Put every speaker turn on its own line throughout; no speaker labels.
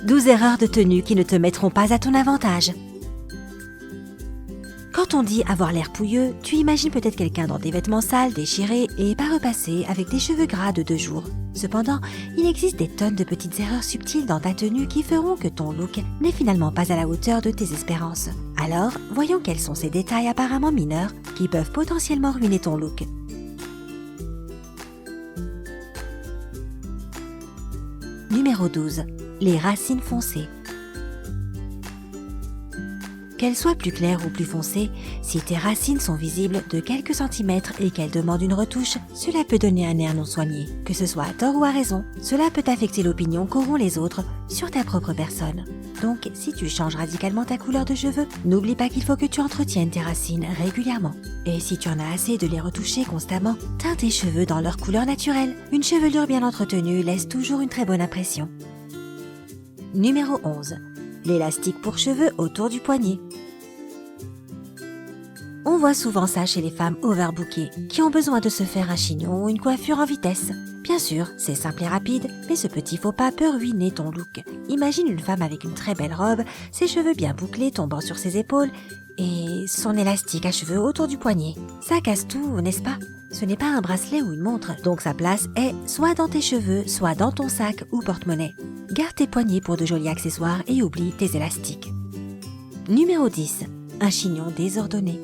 12 erreurs de tenue qui ne te mettront pas à ton avantage. Quand on dit avoir l'air pouilleux, tu imagines peut-être quelqu'un dans des vêtements sales, déchirés et pas repassés avec des cheveux gras de 2 jours. Cependant, il existe des tonnes de petites erreurs subtiles dans ta tenue qui feront que ton look n'est finalement pas à la hauteur de tes espérances. Alors, voyons quels sont ces détails apparemment mineurs qui peuvent potentiellement ruiner ton look. Numéro 12. Les racines foncées. Qu'elles soient plus claires ou plus foncées, si tes racines sont visibles de quelques centimètres et qu'elles demandent une retouche, cela peut donner un air non soigné. Que ce soit à tort ou à raison, cela peut affecter l'opinion qu'auront les autres sur ta propre personne. Donc, si tu changes radicalement ta couleur de cheveux, n'oublie pas qu'il faut que tu entretiennes tes racines régulièrement. Et si tu en as assez de les retoucher constamment, teins tes cheveux dans leur couleur naturelle. Une chevelure bien entretenue laisse toujours une très bonne impression. Numéro 11. L'élastique pour cheveux autour du poignet. On voit souvent ça chez les femmes overbookées, qui ont besoin de se faire un chignon ou une coiffure en vitesse. Bien sûr, c'est simple et rapide, mais ce petit faux pas peut ruiner ton look. Imagine une femme avec une très belle robe, ses cheveux bien bouclés tombant sur ses épaules, et son élastique à cheveux autour du poignet. Ça casse tout, n'est-ce pas? Ce n'est pas un bracelet ou une montre, donc sa place est soit dans tes cheveux, soit dans ton sac ou porte-monnaie. Garde tes poignets pour de jolis accessoires et oublie tes élastiques. Numéro 10. Un chignon désordonné.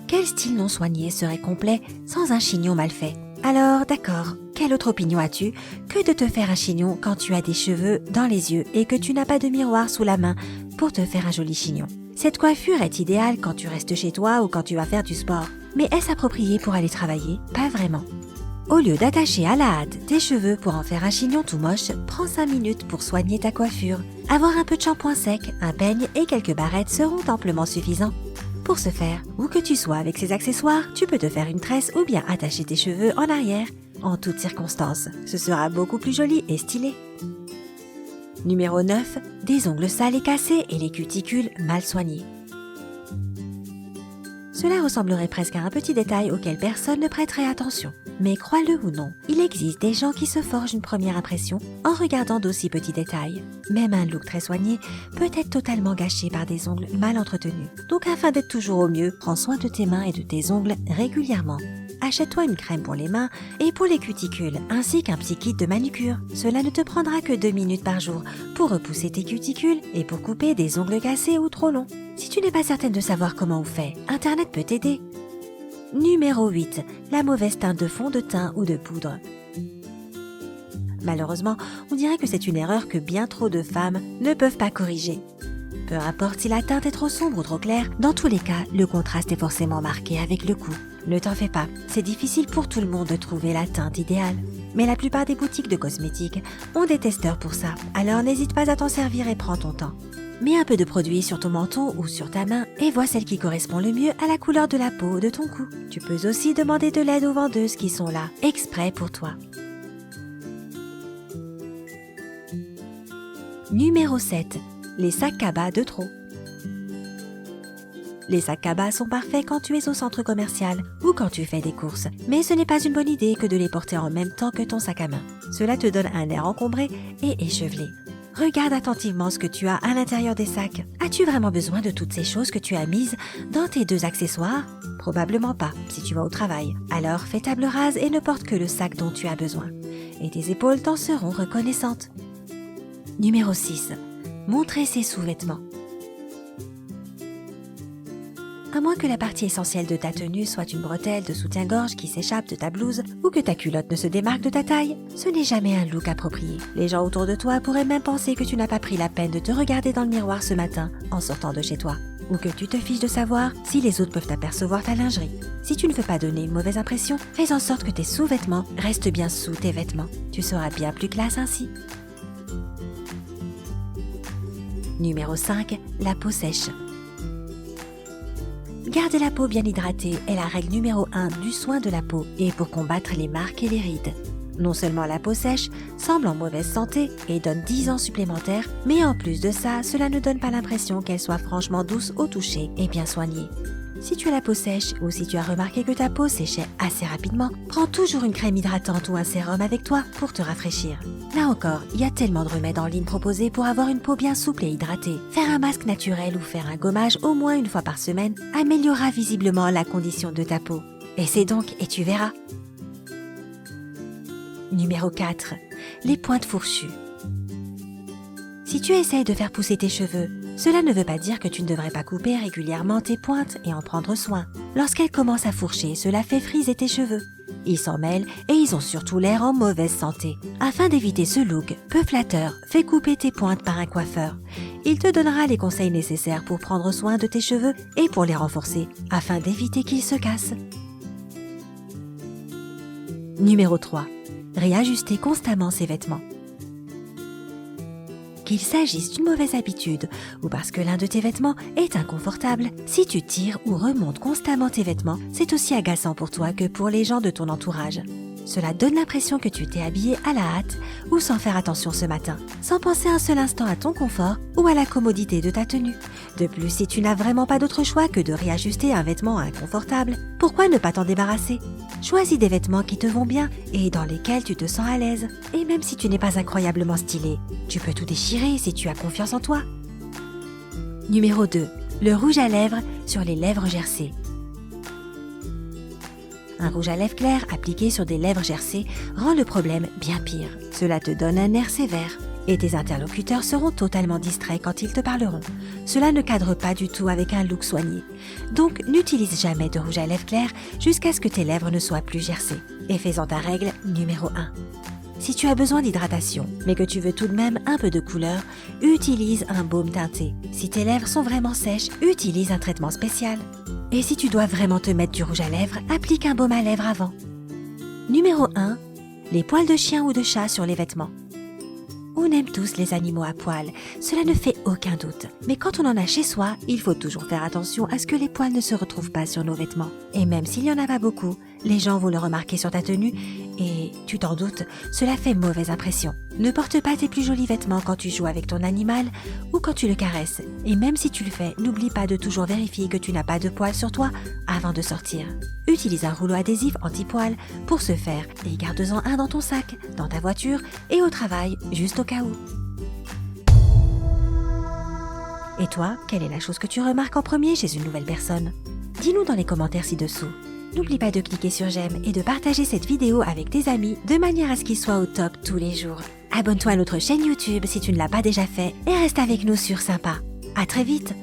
Quel style non soigné serait complet sans un chignon mal fait? Alors, d'accord, quelle autre opinion as-tu que de te faire un chignon quand tu as des cheveux dans les yeux et que tu n'as pas de miroir sous la main pour te faire un joli chignon? Cette coiffure est idéale quand tu restes chez toi ou quand tu vas faire du sport. Mais est-ce approprié pour aller travailler? Pas vraiment. Au lieu d'attacher à la hâte tes cheveux pour en faire un chignon tout moche, prends 5 minutes pour soigner ta coiffure. Avoir un peu de shampoing sec, un peigne et quelques barrettes seront amplement suffisants. Pour ce faire, où que tu sois avec ces accessoires, tu peux te faire une tresse ou bien attacher tes cheveux en arrière, en toutes circonstances. Ce sera beaucoup plus joli et stylé. Numéro 9. Des ongles sales et cassés et les cuticules mal soignés. Cela ressemblerait presque à un petit détail auquel personne ne prêterait attention. Mais crois-le ou non, il existe des gens qui se forgent une première impression en regardant d'aussi petits détails. Même un look très soigné peut être totalement gâché par des ongles mal entretenus. Donc afin d'être toujours au mieux, prends soin de tes mains et de tes ongles régulièrement. Achète-toi une crème pour les mains et pour les cuticules, ainsi qu'un petit kit de manucure. Cela ne te prendra que 2 minutes par jour pour repousser tes cuticules et pour couper des ongles cassés ou trop longs. Si tu n'es pas certaine de savoir comment on fait, Internet peut t'aider. Numéro 8. La mauvaise teinte de fond de teint ou de poudre. Malheureusement, on dirait que c'est une erreur que bien trop de femmes ne peuvent pas corriger. Peu importe si la teinte est trop sombre ou trop claire, dans tous les cas, le contraste est forcément marqué avec le coup. Ne t'en fais pas, c'est difficile pour tout le monde de trouver la teinte idéale. Mais la plupart des boutiques de cosmétiques ont des testeurs pour ça, alors n'hésite pas à t'en servir et prends ton temps. Mets un peu de produit sur ton menton ou sur ta main et vois celle qui correspond le mieux à la couleur de la peau de ton cou. Tu peux aussi demander de l'aide aux vendeuses qui sont là, exprès pour toi. Numéro 7. Les sacs cabas de trop. Les sacs cabas sont parfaits quand tu es au centre commercial ou quand tu fais des courses, mais ce n'est pas une bonne idée que de les porter en même temps que ton sac à main. Cela te donne un air encombré et échevelé. Regarde attentivement ce que tu as à l'intérieur des sacs. As-tu vraiment besoin de toutes ces choses que tu as mises dans tes 2 accessoires? Probablement pas, si tu vas au travail. Alors fais table rase et ne porte que le sac dont tu as besoin. Et tes épaules t'en seront reconnaissantes. Numéro 6. Montrer ses sous-vêtements. À moins que la partie essentielle de ta tenue soit une bretelle de soutien-gorge qui s'échappe de ta blouse ou que ta culotte ne se démarque de ta taille, ce n'est jamais un look approprié. Les gens autour de toi pourraient même penser que tu n'as pas pris la peine de te regarder dans le miroir ce matin en sortant de chez toi, ou que tu te fiches de savoir si les autres peuvent apercevoir ta lingerie. Si tu ne veux pas donner une mauvaise impression, fais en sorte que tes sous-vêtements restent bien sous tes vêtements. Tu seras bien plus classe ainsi. Numéro 5. La peau sèche. Garder la peau bien hydratée est la règle numéro 1 du soin de la peau et pour combattre les marques et les rides. Non seulement la peau sèche semble en mauvaise santé et donne 10 ans supplémentaires, mais en plus de ça, cela ne donne pas l'impression qu'elle soit franchement douce au toucher et bien soignée. Si tu as la peau sèche ou si tu as remarqué que ta peau séchait assez rapidement, prends toujours une crème hydratante ou un sérum avec toi pour te rafraîchir. Là encore, il y a tellement de remèdes en ligne proposés pour avoir une peau bien souple et hydratée. Faire un masque naturel ou faire un gommage au moins une fois par semaine améliorera visiblement la condition de ta peau. Essaie donc et tu verras. Numéro 4. Les pointes fourchues. Si tu essayes de faire pousser tes cheveux, cela ne veut pas dire que tu ne devrais pas couper régulièrement tes pointes et en prendre soin. Lorsqu'elles commencent à fourcher, cela fait friser tes cheveux. Ils s'en mêlent et ils ont surtout l'air en mauvaise santé. Afin d'éviter ce look peu flatteur, fais couper tes pointes par un coiffeur. Il te donnera les conseils nécessaires pour prendre soin de tes cheveux et pour les renforcer, afin d'éviter qu'ils se cassent. Numéro 3. Réajuster constamment ses vêtements. Qu'il s'agisse d'une mauvaise habitude ou parce que l'un de tes vêtements est inconfortable, si tu tires ou remontes constamment tes vêtements, c'est aussi agaçant pour toi que pour les gens de ton entourage. Cela donne l'impression que tu t'es habillé à la hâte ou sans faire attention ce matin, sans penser un seul instant à ton confort ou à la commodité de ta tenue. De plus, si tu n'as vraiment pas d'autre choix que de réajuster un vêtement inconfortable, pourquoi ne pas t'en débarrasser ? Choisis des vêtements qui te vont bien et dans lesquels tu te sens à l'aise. Et même si tu n'es pas incroyablement stylé, tu peux tout déchirer si tu as confiance en toi. Numéro 2. Le rouge à lèvres sur les lèvres gercées. Un rouge à lèvres clair appliqué sur des lèvres gercées rend le problème bien pire. Cela te donne un air sévère et tes interlocuteurs seront totalement distraits quand ils te parleront. Cela ne cadre pas du tout avec un look soigné. Donc n'utilise jamais de rouge à lèvres clair jusqu'à ce que tes lèvres ne soient plus gercées. Et fais-en ta règle numéro 1. Si tu as besoin d'hydratation, mais que tu veux tout de même un peu de couleur, utilise un baume teinté. Si tes lèvres sont vraiment sèches, utilise un traitement spécial. Et si tu dois vraiment te mettre du rouge à lèvres, applique un baume à lèvres avant. Numéro 1. Les poils de chien ou de chat sur les vêtements. On aime tous les animaux à poils, cela ne fait aucun doute. Mais quand on en a chez soi, il faut toujours faire attention à ce que les poils ne se retrouvent pas sur nos vêtements. Et même s'il n'y en a pas beaucoup, les gens vont le remarquer sur ta tenue et, tu t'en doutes, cela fait mauvaise impression. Ne porte pas tes plus jolis vêtements quand tu joues avec ton animal ou quand tu le caresses. Et même si tu le fais, n'oublie pas de toujours vérifier que tu n'as pas de poils sur toi avant de sortir. Utilise un rouleau adhésif anti-poils pour ce faire et garde-en un dans ton sac, dans ta voiture et au travail, juste au cas où. Et toi, quelle est la chose que tu remarques en premier chez une nouvelle personne ? Dis-nous dans les commentaires ci-dessous. N'oublie pas de cliquer sur j'aime et de partager cette vidéo avec tes amis de manière à ce qu'ils soient au top tous les jours. Abonne-toi à notre chaîne YouTube si tu ne l'as pas déjà fait et reste avec nous sur Sympa. À très vite!